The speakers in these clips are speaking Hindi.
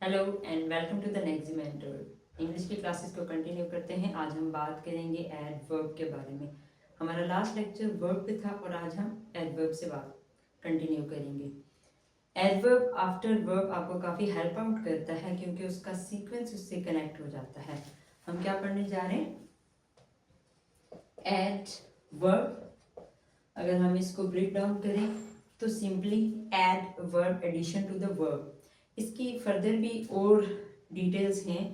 Hello and welcome to the next mentor. English की क्लासेस को कंटिन्यू करते हैं। आज हम बात करेंगे एडवर्ब के बारे में। हमारा लास्ट लेक्चर वर्ब पे था और आज हम एडवर्ब से बात कंटिन्यू करेंगे। एडवर्ब आफ्टर वर्ब आपको काफ़ी हेल्प आउट करता है क्योंकि उसका सीक्वेंस उससे कनेक्ट हो जाता है। हम क्या पढ़ने जा रहे हैं? एडवर्ब। अगर हम इसको ब्रेक डाउन करें तो simply add verb addition to the verb. इसकी फर्दर भी और डिटेल्स हैं,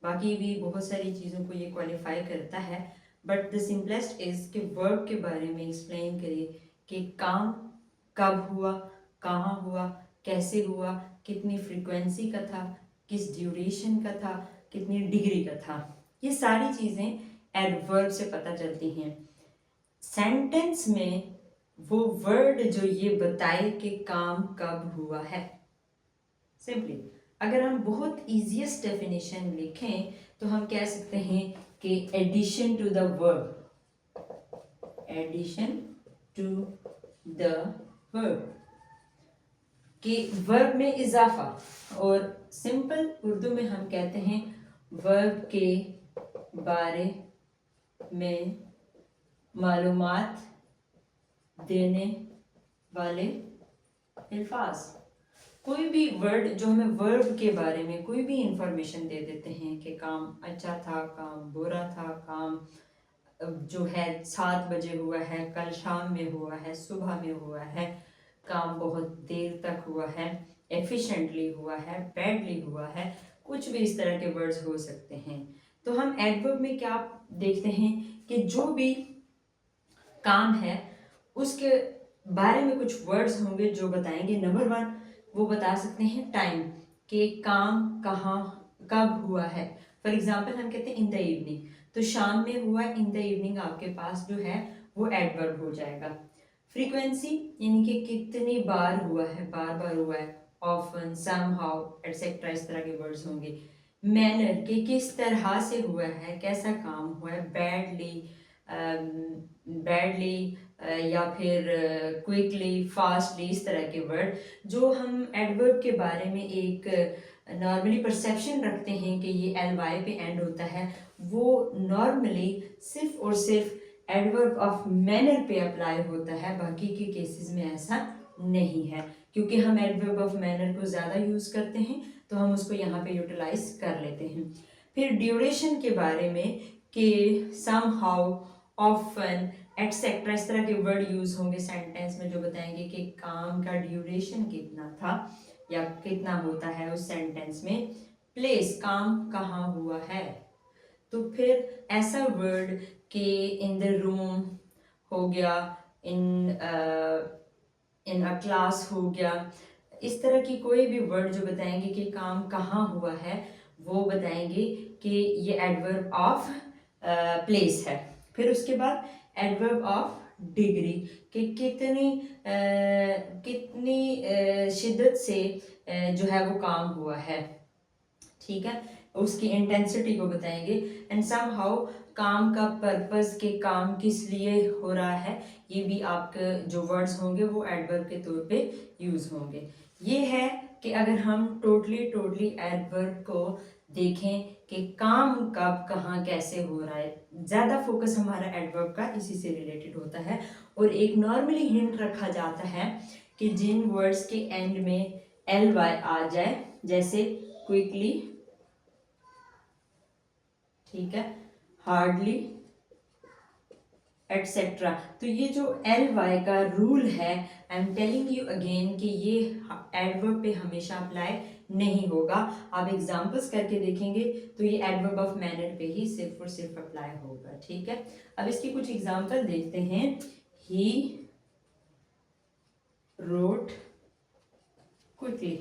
बाकी भी बहुत सारी चीज़ों को ये क्वालिफाई करता है, बट द सिंपलेस्ट इज़ कि वर्ब के बारे में एक्सप्लेन करिए कि काम कब हुआ, कहाँ हुआ, कैसे हुआ, कितनी फ्रीक्वेंसी का था, किस ड्यूरेशन का था, कितनी डिग्री का था। ये सारी चीज़ें एडवर्ब से पता चलती हैं। सेंटेंस में वो वर्ड जो ये बताए कि काम कब हुआ है। सिंपली अगर हम बहुत इजीएस्ट डेफिनेशन लिखें तो हम कह सकते हैं कि addition to the verb, addition to the verb, कि वर्ब में इजाफा, और सिंपल उर्दू में हम कहते हैं वर्ब के बारे में मालूमात देने वाले अल्फाज। कोई भी वर्ड जो हमें वर्ब के बारे में कोई भी इंफॉर्मेशन दे देते हैं कि काम अच्छा था, काम बुरा था, काम जो है 7 बजे हुआ है, कल शाम में हुआ है, सुबह में हुआ है, काम बहुत देर तक हुआ है, एफिशिएंटली हुआ है, बैडली हुआ है, कुछ भी इस तरह के वर्ड्स हो सकते हैं। तो हम एडवर्ब में क्या देखते हैं कि जो भी काम है उसके बारे में कुछ वर्ड्स होंगे जो बताएंगे। नंबर 1 वो बता सकते हैं टाइम, कि काम कहाँ कब हुआ है। फॉर एग्जाम्पल हम कहते हैं इन द इवनिंग, तो शाम में हुआ, इन द इवनिंग आपके पास जो है वो एडवर्ब हो जाएगा। फ्रीक्वेंसी यानी कि कितनी बार हुआ है, बार बार हुआ है, ऑफन, समहाउ एटसेट्रा, इस तरह के वर्ड्स होंगे। मैनर कि किस तरह से हुआ है, कैसा काम हुआ है, बैडली, बैडली या फिर क्विकली, फास्टली, इस तरह के वर्ड जो हम एडवर्ब के बारे में एक नॉर्मली परसेप्शन रखते हैं कि ये एल वाई पे एंड होता है, वो नॉर्मली सिर्फ और सिर्फ एडवर्ब ऑफ मैनर पे अप्लाई होता है। बाकी के केसेस में ऐसा नहीं है, क्योंकि हम एडवर्ब ऑफ मैनर को ज़्यादा यूज़ करते हैं तो हम उसको यहाँ पे यूटिलाइज कर लेते हैं। फिर ड्यूरेशन के बारे में कि सम हाउ, ऑफन एटसेट्रा, इस तरह के वर्ड यूज होंगे सेंटेंस में जो बताएंगे कि काम का ड्यूरेशन कितना था या कितना होता है उस सेंटेंस में। प्लेस, काम कहाँ हुआ है। तो फिर ऐसा वर्ड कि इन द रूम हो गया, इन इन अ क्लास हो गया, इस तरह की कोई भी वर्ड जो बताएंगे कि काम कहाँ हुआ है वो बताएंगे कि ये एडवर्ब ऑफ प्लेस है। फिर उसके बाद एडवर्ब ऑफ डिग्री, कि कितनी शिद्दत से जो है वो काम हुआ है, ठीक है, उसकी इंटेंसिटी को बताएंगे। एंड सम हाउ काम का पर्पस, के काम किस लिए हो रहा है, ये भी आपके जो वर्ड्स होंगे वो एडवर्ब के तौर पे यूज होंगे। ये है कि अगर हम टोटली एडवर्ब को देखें कि काम कब कहाँ कैसे हो रहा है, ज़्यादा फोकस हमारा एडवर्ब का इसी से रिलेटेड होता है। और एक नॉर्मली हिंट रखा जाता है कि जिन वर्ड्स के एंड में एल वाई आ जाए, जैसे क्विकली, ठीक है, हार्डली एटसेट्रा, तो ये जो एल वाई का रूल है, I am telling you again कि ये एडवर्ब पे हमेशा अप्लाई नहीं होगा। आप एग्जांपल्स करके देखेंगे तो ये एडवर्ब ऑफ मैनर पे ही सिर्फ और सिर्फ अप्लाई होगा, ठीक है। अब इसकी कुछ एग्जांपल देखते हैं। He wrote quickly.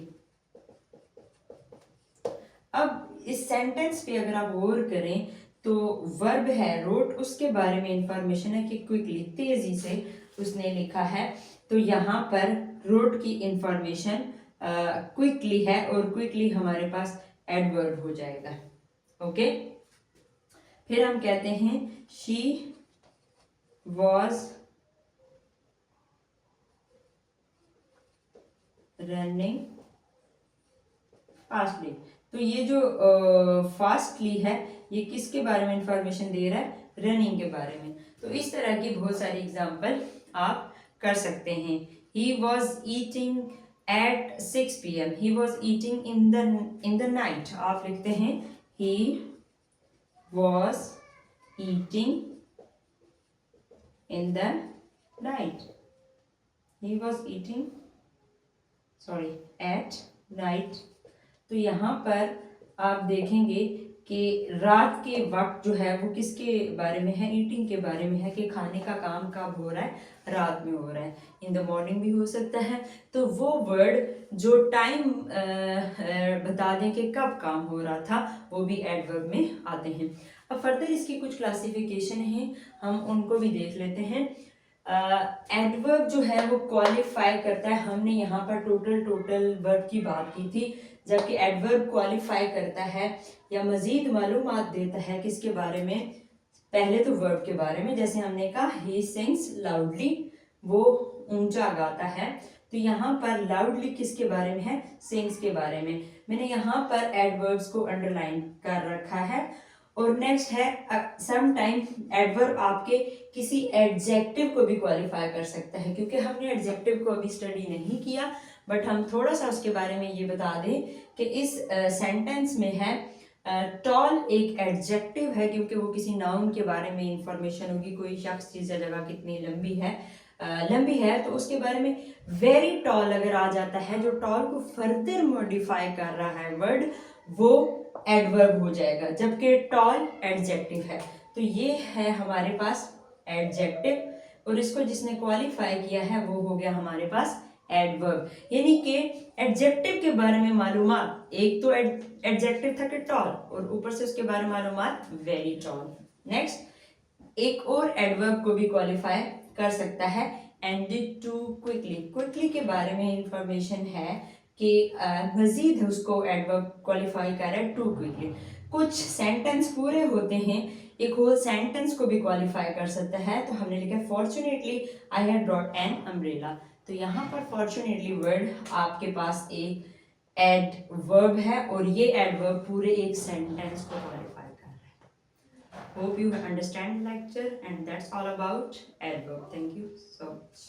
अब इस सेंटेंस पे अगर आप गौर करें तो वर्ब है रोट, उसके बारे में इंफॉर्मेशन है कि क्विकली, तेजी से उसने लिखा है, तो यहाँ पर रोट की इंफॉर्मेशन क्विकली है और क्विकली हमारे पास एडवर्ब हो जाएगा। ओके, फिर हम कहते हैं शी वॉज रनिंग फास्टली। तो ये जो फास्टली है ये किसके बारे में इंफॉर्मेशन दे रहा है? रनिंग के बारे में। तो इस तरह की बहुत सारी एग्जांपल आप कर सकते हैं। He was eating at 6 PM, he was eating in the night. आप लिखते हैं he was eating in the night, he was eating sorry at night. तो यहाँ पर आप देखेंगे कि रात के वक्त जो है वो किसके बारे में है? ईटिंग के बारे में है कि खाने का काम कब हो रहा है? रात में हो रहा है। इन द मॉर्निंग भी हो सकता है। तो वो वर्ड जो टाइम बता दें कि कब काम हो रहा था, वो भी एडवर्ब में आते हैं। अब फर्दर इसकी कुछ क्लासिफिकेशन है, हम उनको भी देख लेते हैं। एडवर्ब जो है वो क्वालिफाई करता है। हमने यहाँ पर टोटल वर्ब की बात की थी, जबकि एडवर्ब क्वालिफाई करता है या मजीद मालूमात देता है किसके बारे में? पहले तो वर्ब के बारे में, जैसे हमने कहा ही सिंग्स लाउडली, वो ऊंचा गाता है। तो यहाँ पर लाउडली किसके बारे में है? सिंग्स के बारे में। मैंने यहाँ पर एडवर्ब्स को अंडरलाइन कर रखा है। और नेक्स्ट है सम टाइम एडवर्ब आपके किसी एडजेक्टिव को भी क्वालिफाई कर सकता है, क्योंकि हमने एडजेक्टिव को अभी स्टडी नहीं किया, बट हम थोड़ा सा उसके बारे में ये बता दें कि इस सेंटेंस में है टॉल एक एडजेक्टिव है, क्योंकि वो किसी नाउन के बारे में इंफॉर्मेशन होगी, कोई शख्स चीज़ या जगह कितनी लंबी है तो उसके बारे में। वेरी टॉल अगर आ जाता है, जो टॉल को फर्दर मॉडिफाई कर रहा है वर्ड, वो एडवर्ब हो जाएगा, जबकि टॉल एडजेक्टिव है। तो ये है हमारे पास एडजेक्टिव, और इसको जिसने क्वालिफाई किया है वो हो गया हमारे पास एडवर्ब। यानी कि एडजेक्टिव के बारे में मालूमात, एक तो एडजेक्टिव था कि टॉल, और ऊपर से उसके बारे में मालूमात वेरी टॉल। नेक्स्ट एक और एडवर्ब को भी क्वालिफाई कर सकता है, एंडेड टू क्विकली। क्विकली के बारे में इंफॉर्मेशन है कि मजीद उसको एडवर्ब क्वालिफाई कर रहा है टू क्विकली। कुछ सेंटेंस पूरे होते हैं, एक होल सेंटेंस को भी क्वालिफाई कर सकता है। तो हमने लिखा fortunately I had brought an umbrella. तो यहाँ पर फॉर्चुनेटली वर्ड आपके पास एक एडवर्ब है, और ये एडवर्ब पूरे एक सेंटेंस को क्वालिफाई कर रहा है। Hope you understand lecture, and that's all about adverb. Thank you so much.